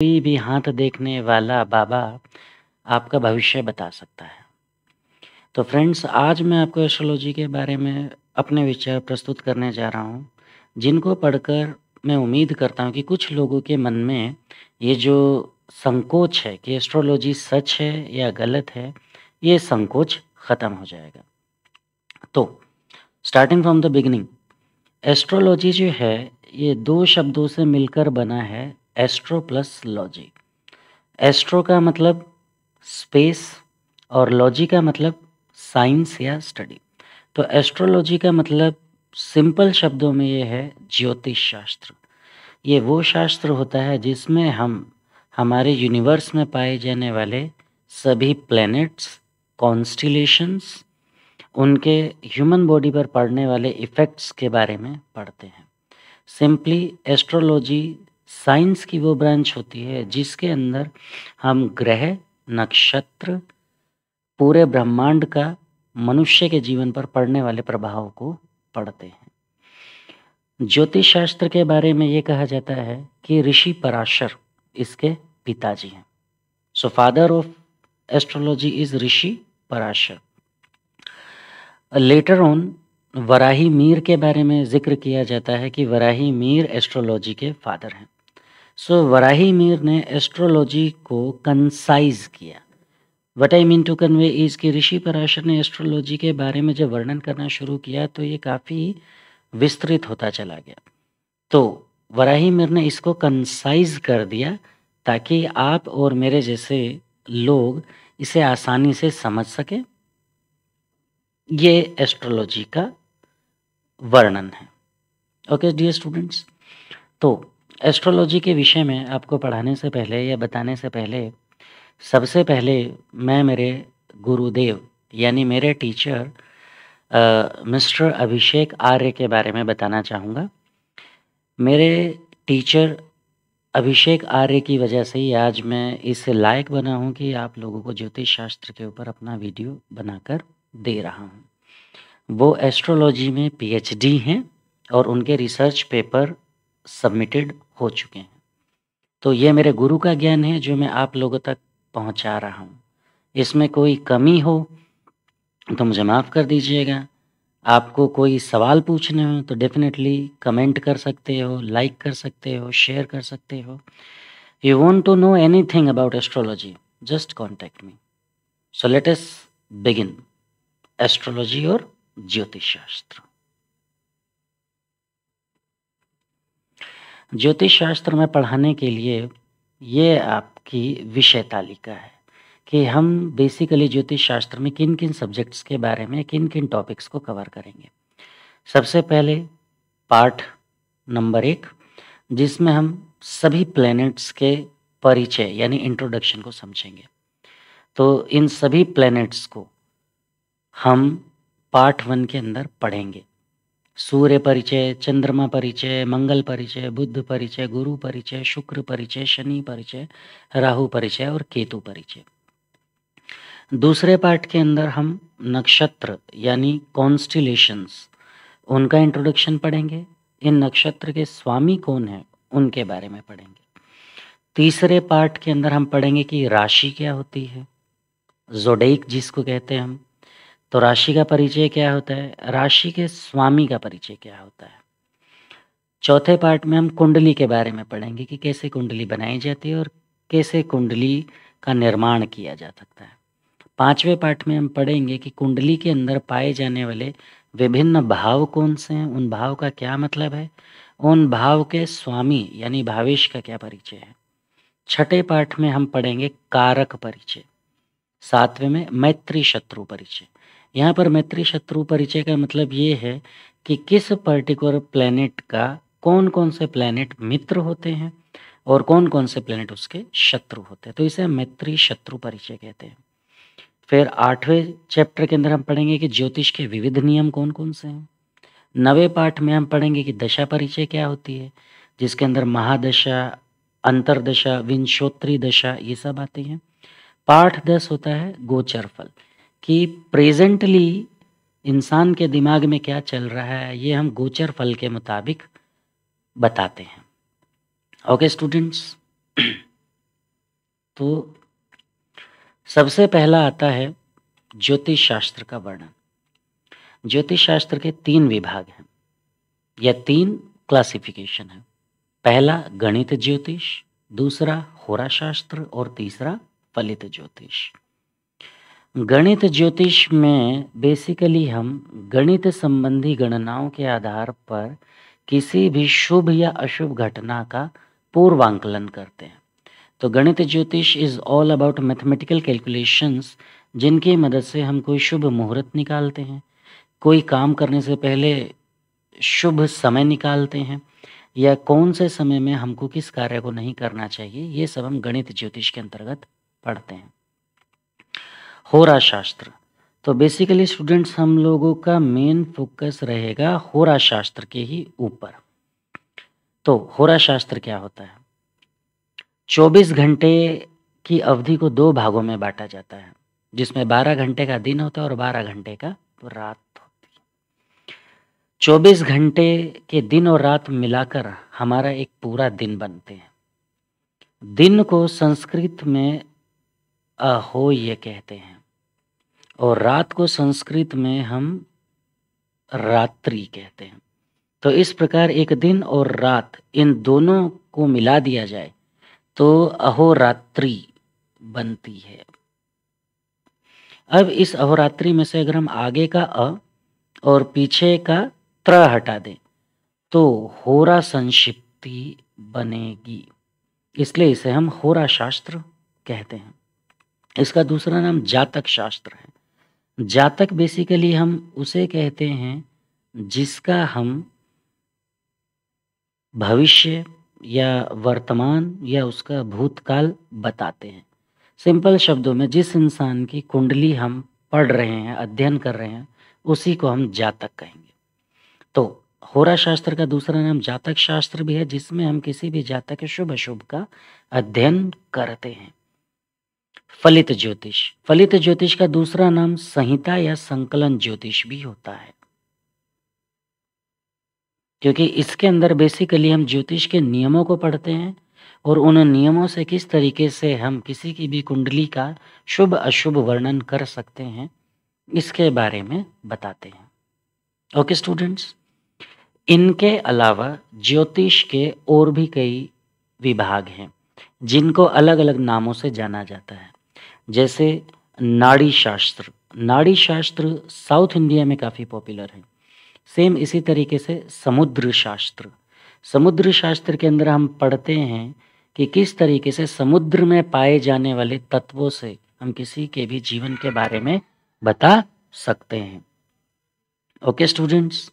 कोई भी हाथ देखने वाला बाबा आपका भविष्य बता सकता है। तो फ्रेंड्स, आज मैं आपको एस्ट्रोलॉजी के बारे में अपने विचार प्रस्तुत करने जा रहा हूँ, जिनको पढ़कर मैं उम्मीद करता हूँ कि कुछ लोगों के मन में ये जो संकोच है कि एस्ट्रोलॉजी सच है या गलत है, ये संकोच ख़त्म हो जाएगा। तो starting from the beginning, astrology जो है ये 2 शब्दों से मिलकर बना है, एस्ट्रो प्लस लॉजी। एस्ट्रो का मतलब स्पेस और लॉजी का मतलब साइंस या स्टडी। तो एस्ट्रोलॉजी का मतलब सिंपल शब्दों में ये है ज्योतिष शास्त्र। ये वो शास्त्र होता है जिसमें हम हमारे यूनिवर्स में पाए जाने वाले सभी प्लैनेट्स, कॉन्स्टिलेशंस, उनके ह्यूमन बॉडी पर पड़ने वाले इफ़ेक्ट्स के बारे में पढ़ते हैं। सिंपली एस्ट्रोलॉजी साइंस की वो ब्रांच होती है जिसके अंदर हम ग्रह, नक्षत्र, पूरे ब्रह्मांड का मनुष्य के जीवन पर पड़ने वाले प्रभाव को पढ़ते हैं। ज्योतिष शास्त्र के बारे में ये कहा जाता है कि ऋषि पराशर इसके पिताजी हैं। So father of astrology is Rishi Parashar. Later on Varahi Mir के बारे में जिक्र किया जाता है कि वराही मीर एस्ट्रोलॉजी के फादर हैं। सो वराही मीर ने एस्ट्रोलॉजी को कंसाइज किया। What I mean to convey is कि ऋषि पराशर ने एस्ट्रोलॉजी के बारे में जब वर्णन करना शुरू किया तो ये काफ़ी विस्तृत होता चला गया। तो वराही मीर ने इसको कंसाइज कर दिया ताकि आप और मेरे जैसे लोग इसे आसानी से समझ सकें। ये एस्ट्रोलॉजी का वर्णन है। ओके डियर स्टूडेंट्स, तो एस्ट्रोलॉजी के विषय में आपको पढ़ाने से पहले या बताने से पहले सबसे पहले मैं मेरे गुरुदेव यानी मेरे टीचर मिस्टर अभिषेक आर्य के बारे में बताना चाहूँगा। मेरे टीचर अभिषेक आर्य की वजह से ही आज मैं इस लायक बना हूँ कि आप लोगों को ज्योतिष शास्त्र के ऊपर अपना वीडियो बनाकर दे रहा हूँ। वो एस्ट्रोलॉजी में पीएचडी हैं और उनके रिसर्च पेपर सबमिटेड हो चुके हैं। तो ये मेरे गुरु का ज्ञान है जो मैं आप लोगों तक पहुंचा रहा हूं। इसमें कोई कमी हो तो मुझे माफ़ कर दीजिएगा। आपको कोई सवाल पूछने हो तो डेफिनेटली कमेंट कर सकते हो, लाइक कर सकते हो, शेयर कर सकते हो। You want to know anything about astrology, just contact me. So let us begin astrology और ज्योतिष शास्त्र। ज्योतिष शास्त्र में पढ़ाने के लिए ये आपकी विषय तालिका है कि हम बेसिकली ज्योतिष शास्त्र में किन किन सब्जेक्ट्स के बारे में किन किन टॉपिक्स को कवर करेंगे। सबसे पहले पार्ट नंबर 1 जिसमें हम सभी प्लैनेट्स के परिचय यानी इंट्रोडक्शन को समझेंगे। तो इन सभी प्लैनेट्स को हम पार्ट 1 के अंदर पढ़ेंगे। सूर्य परिचय, चंद्रमा परिचय, मंगल परिचय, बुध परिचय, गुरु परिचय, शुक्र परिचय, शनि परिचय, राहु परिचय और केतु परिचय। दूसरे पार्ट के अंदर हम नक्षत्र यानी कॉन्स्टिलेशंस उनका इंट्रोडक्शन पढ़ेंगे। इन नक्षत्र के स्वामी कौन है उनके बारे में पढ़ेंगे। तीसरे पार्ट के अंदर हम पढ़ेंगे कि राशि क्या होती है, ज़ोडिएक जिसको कहते हैं हम। तो राशि का परिचय क्या होता है, राशि के स्वामी का परिचय क्या होता है। चौथे पार्ट में हम कुंडली के बारे में पढ़ेंगे कि कैसे कुंडली बनाई जाती है और कैसे कुंडली का निर्माण किया जा सकता है। पांचवें पार्ट में हम पढ़ेंगे कि कुंडली के अंदर पाए जाने वाले विभिन्न भाव कौन से हैं, उन भाव का क्या मतलब है, उन भाव के स्वामी यानी भावेश का क्या परिचय है। छठे पार्ट में हम पढ़ेंगे कारक परिचय। सातवें में मैत्री शत्रु परिचय। यहाँ पर मैत्री शत्रु परिचय का मतलब ये है कि किस पर्टिकुलर प्लैनेट का कौन कौन से प्लैनेट मित्र होते हैं और कौन कौन से प्लैनेट उसके शत्रु होते हैं। तो इसे मैत्री शत्रु परिचय कहते हैं। फिर 8वें चैप्टर के अंदर हम पढ़ेंगे कि ज्योतिष के विविध नियम कौन कौन से हैं। 9वें पाठ में हम पढ़ेंगे कि दशा परिचय क्या होती है, जिसके अंदर महादशा, अंतरदशा, विंशोत्तरी दशा ये सब आती हैं। पाठ 10 होता है गोचर फल कि प्रेजेंटली इंसान के दिमाग में क्या चल रहा है, ये हम गोचर फल के मुताबिक बताते हैं। ओके स्टूडेंट्स, तो सबसे पहला आता है ज्योतिष शास्त्र का वर्णन। ज्योतिष शास्त्र के 3 विभाग हैं या 3 क्लासिफिकेशन है। पहला गणित ज्योतिष, दूसरा होरा शास्त्र और तीसरा फलित ज्योतिष। गणित ज्योतिष में बेसिकली हम गणित संबंधी गणनाओं के आधार पर किसी भी शुभ या अशुभ घटना का पूर्वांकलन करते हैं। तो गणित ज्योतिष is all about mathematical calculations, जिनकी मदद से हम कोई शुभ मुहूर्त निकालते हैं, कोई काम करने से पहले शुभ समय निकालते हैं, या कौन से समय में हमको किस कार्य को नहीं करना चाहिए, ये सब हम गणित ज्योतिष के अंतर्गत पढ़ते हैं। होरा शास्त्र, तो बेसिकली स्टूडेंट्स हम लोगों का मेन फोकस रहेगा होरा शास्त्र के ही ऊपर। तो होरा शास्त्र क्या होता है? 24 घंटे की अवधि को 2 भागों में बांटा जाता है, जिसमें 12 घंटे का दिन होता है और 12 घंटे का रात होती है। 24 घंटे के दिन और रात मिलाकर हमारा एक पूरा दिन बनते हैं। दिन को संस्कृत में अहोय कहते हैं और रात को संस्कृत में हम रात्रि कहते हैं। तो इस प्रकार एक दिन और रात, इन दोनों को मिला दिया जाए तो अहोरात्रि बनती है। अब इस अहोरात्रि में से अगर हम आगे का अ और पीछे का त्र हटा दें तो होरा संक्षिप्ति बनेगी, इसलिए इसे हम होरा शास्त्र कहते हैं। इसका दूसरा नाम जातक शास्त्र है। जातक बेसिकली हम उसे कहते हैं जिसका हम भविष्य या वर्तमान या उसका भूतकाल बताते हैं। सिंपल शब्दों में जिस इंसान की कुंडली हम पढ़ रहे हैं, अध्ययन कर रहे हैं, उसी को हम जातक कहेंगे। तो होरा शास्त्र का दूसरा नाम जातक शास्त्र भी है, जिसमें हम किसी भी जातक के शुभ अशुभ का अध्ययन करते हैं। फलित ज्योतिष, फलित ज्योतिष का दूसरा नाम संहिता या संकलन ज्योतिष भी होता है, क्योंकि इसके अंदर बेसिकली हम ज्योतिष के नियमों को पढ़ते हैं और उन नियमों से किस तरीके से हम किसी की भी कुंडली का शुभ अशुभ वर्णन कर सकते हैं, इसके बारे में बताते हैं। ओके स्टूडेंट्स, इनके अलावा ज्योतिष के और भी कई विभाग हैं जिनको अलग अलग नामों से जाना जाता है, जैसे नाड़ी शास्त्र। नाड़ी शास्त्र साउथ इंडिया में काफ़ी पॉपुलर है। सेम इसी तरीके से समुद्र शास्त्र, समुद्र शास्त्र के अंदर हम पढ़ते हैं कि किस तरीके से समुद्र में पाए जाने वाले तत्वों से हम किसी के भी जीवन के बारे में बता सकते हैं। Okay students.